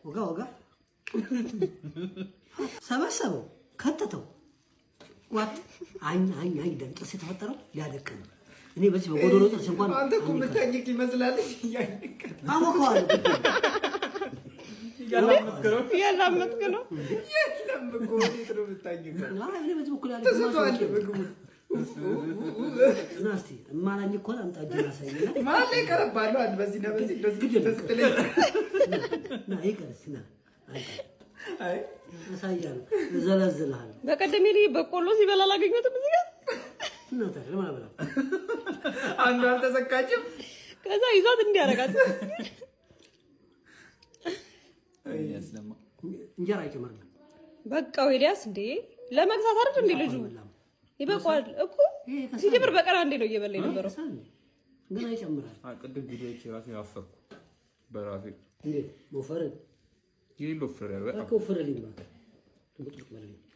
ወጋ ሰበሰበው ከተተው ዋት አኝ ደንጥስ የተፈጠረው ሊያደቅ ነው። እኔ በዚህ በጎዶሎ ጥርስ እንኳን አንተ እኮ የምታኝክ ይመስላል። አሞከዋል ያላመጥክ ነው የለም እኮ እንዴት ነው የምታኝከው? እኔ በዚህ በኩል ያለ ተሰጥቷል ምግቡ ናስቲ ማላኝ እኮ አንተ አጅና ሳይና ማለ ይቀርባሉ አንድ በዚህ ነው በዚህ እንደዚህ ና ይቀርስና አይ ሳይያል ዘላዘላል በቀደም ይሄ በቆሎ ሲበላ አላገኘሁትም እዚህ ጋር እና ታዲያ ለምን አበላ አንዱ አልተዘካችም ከዛ ይዟት እንዲያረጋት አይያስለማ እንጀራ ይጨምራል በቃ ወዲያስ እንዴ ለመግዛት አይደል እንዴ ልጁ ይበቃዋል እኮ ሲጀምር በቀን አንዴ ነው እየበላ የነበረው ግን አይጨምራል ቅድም ቪዲዮዎች ራሴ አፈርኩ በራሴ እንዴ ሞፈር ይሎ ፍሬያል በቃ ኮፍረልኝ ማለት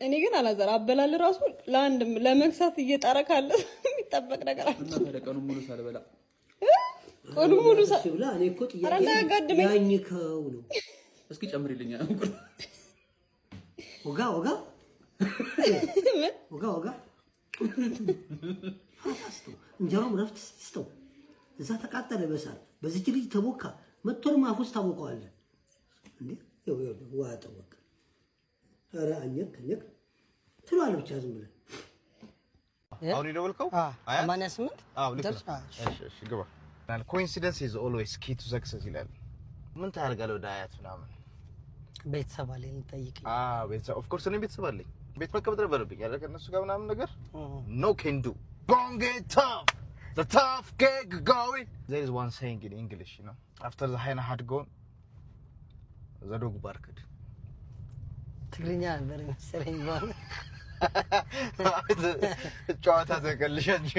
እኔ ግን አላዘር አበላል ራሱ ለአንድም ለመግዛት እየጣረካለ የሚጠበቅ ነገር አለ እና ተደቀኑ ሙሉ ሳልበላ ቆሉ ሙሉ ሳልበላ እኔ እኮ ጥያቄ ያኝከው ነው እስኪ ጨምሪልኛ ወጋ እንጀራው ረፍት ስተው እዛ ተቃጠለ በሳል በዚህ ልጅ ተቦካ መጥቶም አፉስ ታቦካዋለ እንዴ ዋጠው በቃ ኧረ አኘክ ትሏል ብቻ ዝም ብለህ አሁን ይደውልከው 88 አዎ ልክ እሺ ግባ ኮኢንሲደንስ ኢዝ ኦልዌይስ ኪ ቱ ሰክሰስ ይላል ምን ታደርጋለህ ወደ አያት ምናምን ቤተሰብ አለኝ ልጠይቅ ቤተሰብ ኦፍ ኮርስ እኔ ቤተሰብ አለኝ ቤት መቀመጥ ነበረብኝ ያለ ከነሱ ጋር ምናምን ነገር no can do gonna get tough the tough get going there is one saying in English you know after the hyena had gone the dog barked ትግርኛ ነበር መሰለኝ ባለ ጨዋታ ተቀልሽ እንጂ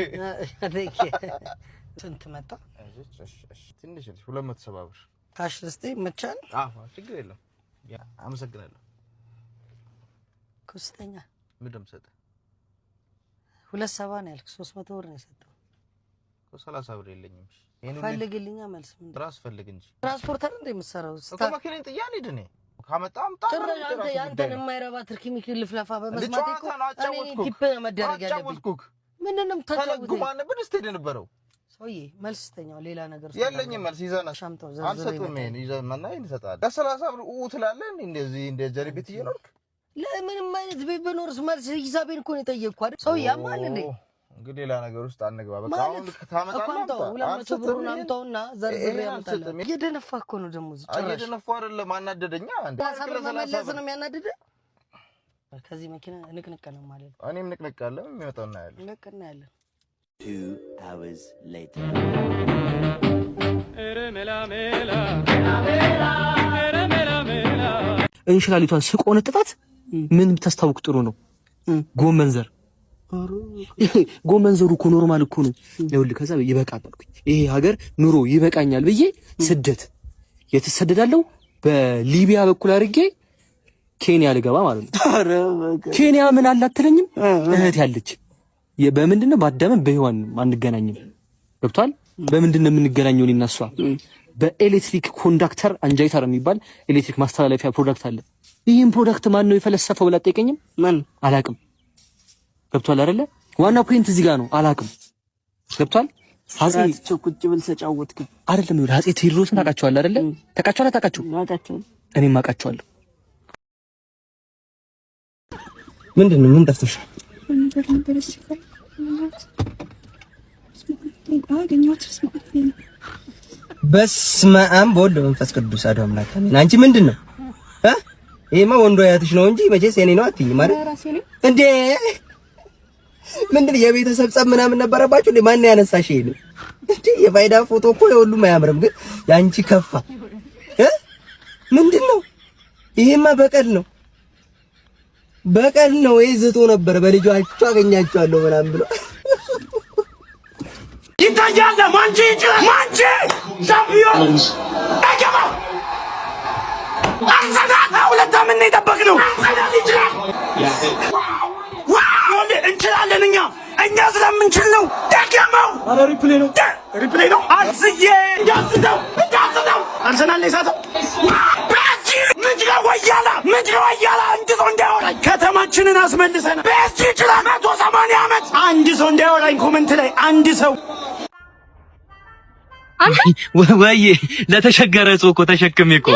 ስንት መጣ ትንሽ 270 ብር ካሽ ልስጤ መቻል ችግር የለም ያ አመሰግናለሁ ኩስተኛ ምንም ሰጠ 270 ነው ያልክ 300 ብር ነው የሰጠው 30 ብር የለኝም ይሄን ፈልግልኛ መልስ ምን ራስ ፈልግ እንጂ ትራንስፖርት አይደል እንደምሰራው መኪናን ጥያኔ ድኔ ካመጣም ጭራሽ አንተ ያንተን የማይረባ ትርኪ ሚክል ልፍላፋ በመስማት እኮ እኔ ቲፕ መደረግ ያለብኝ ምንንም ተጫውተህ ጉማን ነበር ስቴድ ነበረው ሰውዬ መልስ ተኛው ሌላ ነገር የለኝም መልስ ይዘና ሻምጣው አንሰጥም ይዘና ይሰጣል ለ30 ብር ትላለህ እንደዚህ እንደ ጀሪቤት እየኖርክ ለምንም አይነት ቤት በኖርስ መልስ ሂሳቤን እኮ ነው የጠየቅኩ አይደል ሰውዬ ያማል እንዴ እንግዲህ ሌላ ነገር ውስጥ አንግባ በቃ አሁን ታመጣለህ 200 ብር አምጣውና ዘርዝሬ ያመጣለሁ እየደነፋ እኮ ነው ደሞ ጭራሽ እየደነፋ አይደለም አናደደኛ አንተ ለሰላሳ ነው የሚያናድደ ከዚህ መኪና ንቅንቅ ነው ማለት እኔም ንቅንቅ አለ የሚመጣውና ያለ ንቅንቅ ያለ 2 hours later እንሽላሊቷን ስቆነጥጣት ምን ተስታውቅ ጥሩ ነው ጎመንዘር ጎመንዘሩ እኮ ኖርማል እኮ ነው ይኸውልህ ከዛ ይበቃል አልኩኝ ይሄ ሀገር ኑሮ ይበቃኛል ብዬ ስደት የተሰደዳለው በሊቢያ በኩል አድርጌ ኬንያ ልገባ ማለት ነው ኬንያ ምን አላትለኝም እህት ያለች በምንድነው ባዳመን በህዋን አንገናኝም ገብቷል በምንድነው የምንገናኘው እኔና እሷ በኤሌክትሪክ ኮንዳክተር አንጃይተር የሚባል ኤሌክትሪክ ማስተላለፊያ ፕሮዳክት አለ ይሄን ፕሮዳክት ማን ነው የፈለሰፈው ብላ ጠይቀኝም ማን አላቅም ገብቷል አይደለ ዋና ፖይንት እዚህ ጋር ነው አላቅም ገብቷል አጼ ቁጭ ብል ተጫወትክ አይደለም ይኸውልህ አጼ ቴዎድሮስን ታውቃቸዋለህ አይደለ ታውቃቸው እኔም አውቃቸዋለሁ ምንድነው ምን ጠፍተሽ በስመ አብ ወወልድ ወመንፈስ ቅዱስ አሐዱ አምላክ አሜን። አንቺ ምንድነው ይሄማ ወንዶ አያትሽ ነው እንጂ መቼስ የኔ ነው አትይኝ ማለት እንዴ? ምንድነው የቤተሰብ ጸብ ምናምን ነበረባችሁ እንዴ? ማን ያነሳሽ ይሄን እንዴ? የፋይዳ ፎቶ እኮ የሁሉም አያምርም፣ ግን ያንቺ ከፋ ምንድነው? ይሄማ በቀል ነው ይዝቶ ነበር በልጇችሁ አገኛችኋለሁ ምናምን ብሎ ይታያል። ማንቺ ሻምፒዮን አገባ አርሰናል ሁለት አመት ነው የጠበቅነው። ዋው እንችላለን እኛ ስለምንችል ነው። ደገመው። ኧረ ሪፕሌይ ነው። አርሰዬ እንዳስተው አርሰናል ላይ ሳተው ባጂ ምድሮ እያለ አንድ ሰው እንዳያወራኝ ከተማችንን አስመልሰን በዚህ ይችላል 180 ዓመት አንድ ሰው እንዳያወራኝ ኮመንት ላይ አንድ ሰው ወይ ለተሸገረ ሰው እኮ ተሸክሜ እኮ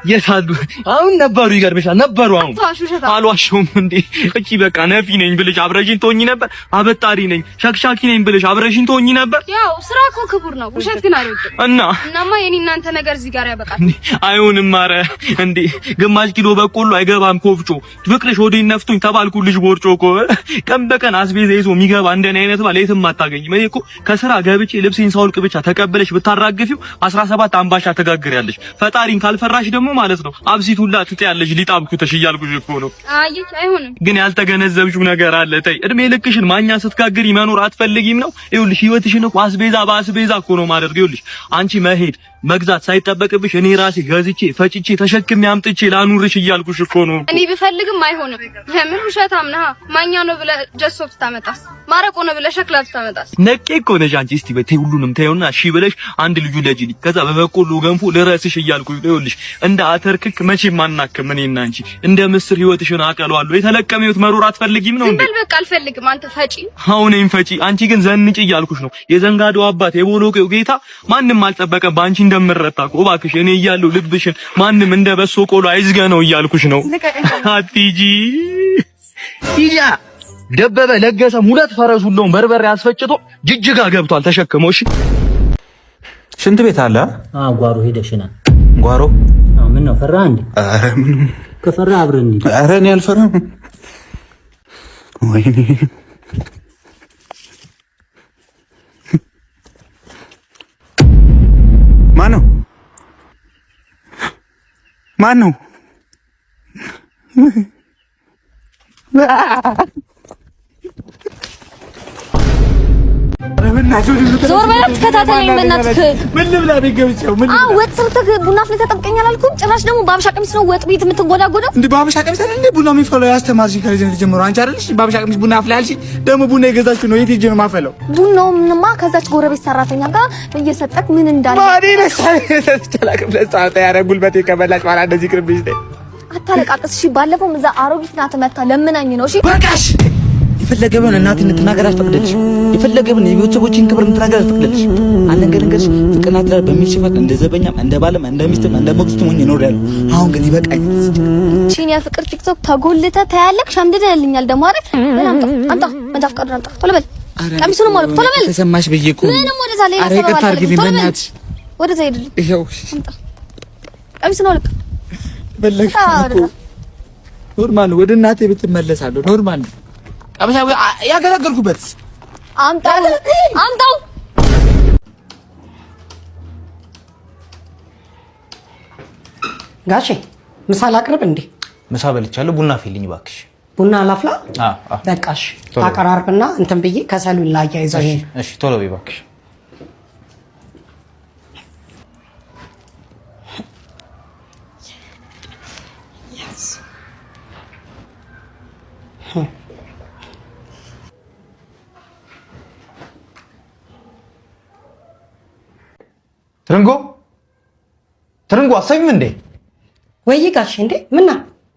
የታሉ አሁን ነበሩ ይገርምሻል ነበሩ አሁን አልዋሽም እንዴ እቺ በቃ ነፊ ነኝ ብልሽ አብረሽኝ ትሆኚ ነበር አበጣሪ ነኝ ሸክሻኪ ነኝ ብልሽ አብረሽኝ ትሆኚ ነበር ያው ስራ እኮ ክቡር ነው ውሸት ግን አይወድም እናማ የኔ እናንተ ነገር እዚህ ጋር ያበቃል አይሆንም ማረ እንዴ ግማሽ ኪሎ በቆሎ አይገባም ኮፍጮ ፍቅርሽ ወዲህ ነፍቶኝ ተባልኩልሽ ቦርጮ እኮ ቀን በቀን አስቤዛ ይዞ የሚገባ እንደኔ አይነት ባለ የትም አታገኝም እኔ እኮ ከስራ ገብቼ ልብሴን ሳውልቅ ብቻ ተቀበለሽ ብታራግፊው 17 አምባሻ ተጋግሪያለሽ ፈጣሪን ካልፈራሽ ደግሞ ማለት ነው አብሲቱላ ትጥያለሽ ሊጣብኩተሽ እያልኩሽ እኮ ነው አየሽ አይሆንም ግን ያልተገነዘብሽው ነገር አለ ተይ እድሜ ልክሽን ማኛ ስትጋግሪ መኖር አትፈልጊም ነው ይኸውልሽ ህይወትሽን እኮ አስቤዛ በአስቤዛ እኮ ነው ማድረግ ይኸውልሽ አንቺ መሄድ መግዛት ሳይጠበቅብሽ እኔ ራሴ ገዝቼ ፈጭቼ ተሸክሜ አምጥቼ ላኑርሽ እያልኩሽ እኮ ነው እኔ ብፈልግም አይሆንም ለምን ውሸታም ነህ ማኛ ነው ብለ ጀሶብ ታመጣስ ማረቆ ነው ብለ ሸክላ ታመጣስ ነቄ እኮ ነሽ አንቺ እስቲ በተይ ሁሉንም ተይውና እሺ ብለሽ አንድ ልጁ ለጅልኝ ከዛ በበቆሎ ገንፎ ልረስሽ እያልኩሽ ይኸውልሽ እንደ አተርክክ መቼም ማናከም እኔና አንቺ እንደ ምስር ህይወትሽን አቀለዋለሁ የተለቀመ ህይወት መሮር አትፈልጊም ነው እንዴ በቃ አልፈልግም አንተ ፈጪ አሁንም ፈጪ አንቺ ግን ዘንጪ እያልኩሽ ነው የዘንጋዶ አባት የቦሎቄው ጌታ ማንንም አልጠበቀም ባንቺ እንደምረታ እባክሽ እኔ እያለሁ ልብሽን ማንንም እንደ በሶ ቆሎ አይዝጋ ነው እያልኩሽ ነው አትጂ ኢያ ደበበ ለገሰም ሁለት ፈረስ ሁሉም በርበሬ አስፈጭቶ ጅጅጋ ገብቷል ተሸክሞሽ ሽንት ቤት አለ ጓሮ ሄደሽና ጓሮ ምን ነው ፈራ እንዴ ኧረ ምን ከፈራ አብረን እንዴ ኧረ እኔ አልፈራም ወይኔ ማን ነው ዞር በላት ተከታተለኝ በእናትህ ምን ልብላ ቢገብቸው ምን ወጥ ሰርተህ ቡና አፍልተህ ተጠብቀኛል አልኩኝ ጭራሽ ደግሞ በአበሻ ቀሚስ ነው ወጥ ቤት የምትጎዳጎደው እንዴ በአበሻ ቀሚስ አይደል እንዴ ቡና የሚፈለው ያስተማርሽ ከልጅነት ጀምሮ አንቺ አይደልሽ በአበሻ ቀሚስ ቡና አፍላለሽ ደግሞ ቡና የገዛችሁ ነው የት ሄጄ ነው ማፈለው ቡናውንማ ከዛች ጎረቤት ሰራተኛ ጋር እየሰጠክ ምን እንዳለ ማዲ ለሳይ ተላከም ለሳታ ያረ ጉልበቴ ከበላሽ ማለት እንደዚህ ቅርብሽ ነኝ አታለቃቅስ እሺ ባለፈው እዛ አሮጊት ናት መታ ለምናኝ ነው እሺ በቃሽ የፈለገውን እናትን እንድትናገር አትፈቅድልሽ የፈለገውን የቤተሰቦችን ክብር እንድትናገር አትፈቅድልሽ አንድ ነገር ፍቅርና ትዳር በሚሽፈት እንደ ዘበኛም እንደ ባለም እንደ ሚስትም እንደ ሞግዚትም ሆኜ እኖራለሁ አሁን ግን ይበቃኝ እቺን የፍቅር ቲክቶክ ተጎልተ ታያለክ ሸምድደልኛል ደግሞ አይደል አምጣ መንጃ ፈቃዱን አምጣ ቶሎ በል ቀሚሱንም አውልቅ ቶሎ በል ተሰማሽ ብዬ እኮ ምንም ወደዛ ሌላ ሰው ይቅርታ አድርጊልኝ በእናትሽ ወደዛ ሄድልኝ ይኸው አምጣ ቀሚሱን አውልቅ በለሽ ኖርማል ወደ እናቴ ብትመለሳለሁ ኖርማል አበሻው ያገለገልኩበት አምጣው ጋሼ ምሳ ላቅርብ እንዴ ምሳ በልቻለሁ ቡና አፍልኝ እባክሽ ቡና ላፍላ አዎ በቃሽ አቀራርብና እንትን ብዬ ከሰሉን ላይ ያይዘው እሺ ቶሎ በይ እባክሽ ትርንጎ አሰኝም እንዴ ወይ ጋሽ እንዴ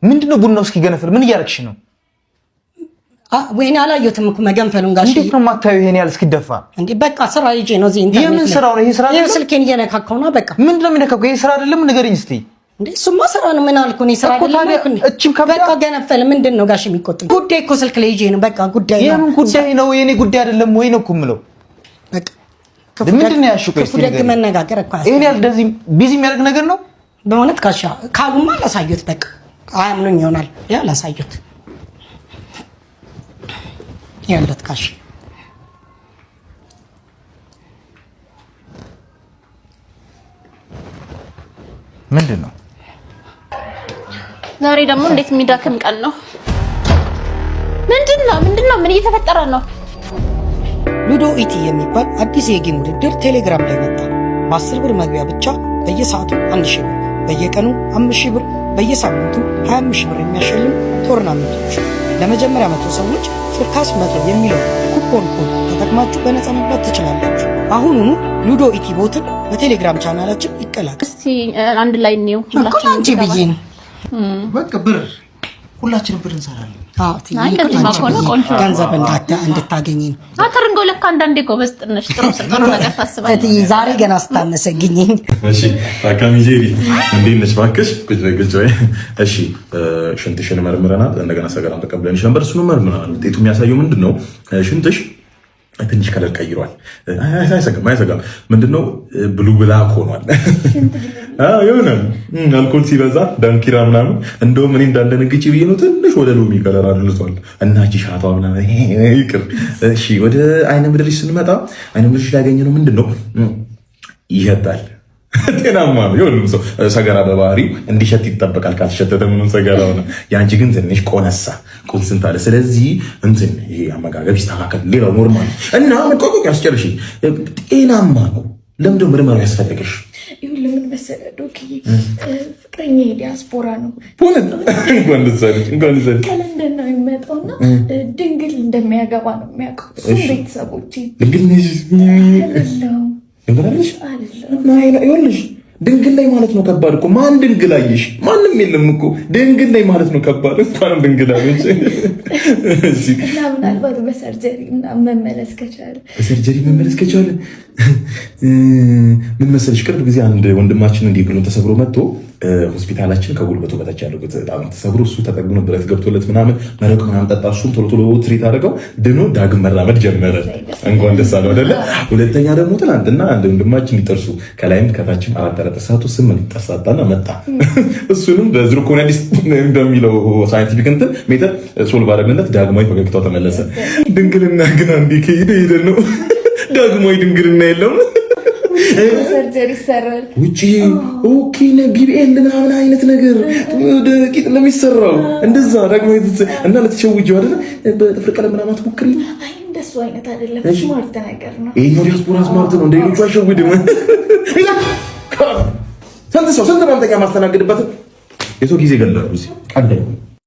ምንድነው ቡናው እስኪ ገነፈል ምን እያረክሽ ነው ወይኔ አላየሁትም እኮ መገንፈሉን ጋሽ እንዴት ነው ማታዩ ይሄን ያህል እስኪደፋ እንዴ በቃ ስራ ይዤ ነው እዚህ ኢንተርኔት የምን ስራው ነው ይሄ ስራ ነው ስልኬን እየነካካው ነው በቃ ምንድነው የሚነካካው ይሄ ስራ አይደለም ንገረኝ እስቲ እንዴ እሱማ ስራ ነው ምን አልኩ ነው ስራ አይደለም እቺም ከበቃ በቃ ገነፈል ምንድነው ጋሽ የሚቆጥኝ ጉዳይ እኮ ስልክ ላይ ይዤ ነው በቃ ጉዳይ ነው የምን ጉዳይ ነው የኔ ጉዳይ አይደለም ወይ ነው እኮ የምለው በቃ ምንድነው ያሽቆይ እስቲ ደግ መነጋገር እኮ ይሄን ያህል እንደዚህ ቢዚ የሚያደርግ ነገር ነው በእውነት ጋሻ ካሉማ ላሳየት በቃ አያምኑኝ ይሆናል ያ ላሳየት ያለት ጋሽ ምንድነው ዛሬ ደግሞ እንዴት የሚዳክም ቀን ነው ምንድነው ምን እየተፈጠረ ነው ሉዶ ኢቲ የሚባል አዲስ የጌም ውድድር ቴሌግራም ላይ መጣ በ10 ብር መግቢያ ብቻ በየሰዓቱ 1000 ብር በየቀኑ 5000 ብር በየሳምንቱ 25000 ብር የሚያሸልም ቶርናመንቶች ለመጀመሪያ 100 ሰዎች ፍርካስ 100 የሚለው ኩፖን ኮድ ተጠቅማችሁ በነፃ መግባት ትችላላችሁ አሁኑኑ ሉዶ ኢቲ ቦትን በቴሌግራም ቻናላችን ይቀላቀሉ እስቲ አንድ ላይ ነው ሁላችንም አንቺ ብዬ ነው በቃ ብር ሁላችንም ብር እንሰራለን። ገንዘብ እንድታገኝ ነው። አተርንጎ ለካ አንዳንዴ ጎበዝ ጥንሽ ጥሩ ነገር ታስባለህ። ዛሬ ገና ስታመሰግኝ። እሺ ታካሚ ጄሪ እንዴት ነሽ? እባክሽ ቁጭ በይ። እሺ ሽንትሽን መርምረናል። እንደገና ሰገራም ተቀብለንሽ ነበር። እሱንም መርምረናል። ውጤቱ የሚያሳየው ምንድነው? ሽንትሽ ትንሽ ከለር ቀይሯል። አይሰጋም። ምንድነው? ብሉ ብላክ ሆኗል። ይሆናል አልኮል ሲበዛ ዳንኪራ ምናምን። እንደውም እኔ እንዳልደነግጬ ብዬ ነው ትንሽ ወደ ሎሚ ከለር አድርሷል። እና እቺ ሻቷ ምናምን ይቅር። እሺ ወደ አይነ ምድርሽ ስንመጣ አይነ ምድርሽ ያገኘነው ምንድነው? ይሸታል። ጤናማ ነው። የሁሉም ሰው ሰገራ በባህሪው እንዲሸት ይጠበቃል። ካልተሸተተ ምንም ሰገራ ሆነ። ያንቺ ግን ትንሽ ቆነሳ ቁንስንት አለ። ስለዚህ ይሄ አመጋገብ ይስተካከል። ሌላው ኖርማል እና መቆቆቅ ያስጨርሽ ጤናማ ነው። ለምንድነው ምርመራ ያስፈልግሽ? ይሁን ለምን መሰለህ ዶክዬ፣ ፍቅረኛ ዲያስፖራ ነው። እንኳን ደስ አለሽ። ከለንደን ነው የሚመጣውና ድንግል እንደሚያገባ ነው የሚያውቀው። እሱም ቤተሰቦቼ ድንግል ነሽ እንግዲህ ይኸውልሽ ድንግል ላይ ማለት ነው ከባድ እኮ። ማን ድንግል አየሽ? ማንም የለም እኮ ድንግል ላይ ማለት ነው ከባድ። እንኳንም ድንግል አለች እና ምናልባት በሰርጀሪ መመለስ ከቻለ ምን መሰለሽ፣ ቅርብ ጊዜ አንድ ወንድማችን እንዲህ ብሎ ተሰብሮ መጥቶ ሆስፒታላችን ከጉልበቱ በታች ያለው በጣም ተሰብሮ እሱ ተጠግኖ ብረት ገብቶለት ምናምን መረቅ ምናምን ጠጣ። እሱም ቶሎ ትሪት አድርገው ድኖ ዳግም መራመድ ጀመረ። እንኳን ደስ አለው አይደለ? ሁለተኛ ደግሞ ትናንትና አንድ ወንድማችን ይጠርሱ ከላይም ከታችም አራት ጥርሳቱ 8 ጥርሳታና መጣ። እሱንም በዝርኮኒያዲስ እንደሚለው ሳይንቲፊክ እንትን ሜተር ሶልቭ አደረግንለት። ዳግማዊ ፈገግታው ተመለሰ። ድንግልና ግን አንዴ ከሄደ ነው። ዳግማዊ ድንግልና የለውም። ሰርጀሪ ይሰራል ውጪ ኦኬ ቢቢኤል ምናምን አይነት ነገር ደቂቅ ነው የሚሰራው። እንደዛ ዳግማዊ እና ለተሸውጂው አይደል? በጥፍር ቀለም ምናምን አትሞክሪ። አይ እንደሱ አይነት አይደለም። ስማርት ነገር ነው። ይሄ ዲያስፖራ ስማርት ነው። እንደሌሎቹ አሸውድም። ስንት ማምጠቂያ ማስተናገድበት የሰው ጊዜ ገላሉ። እዚህ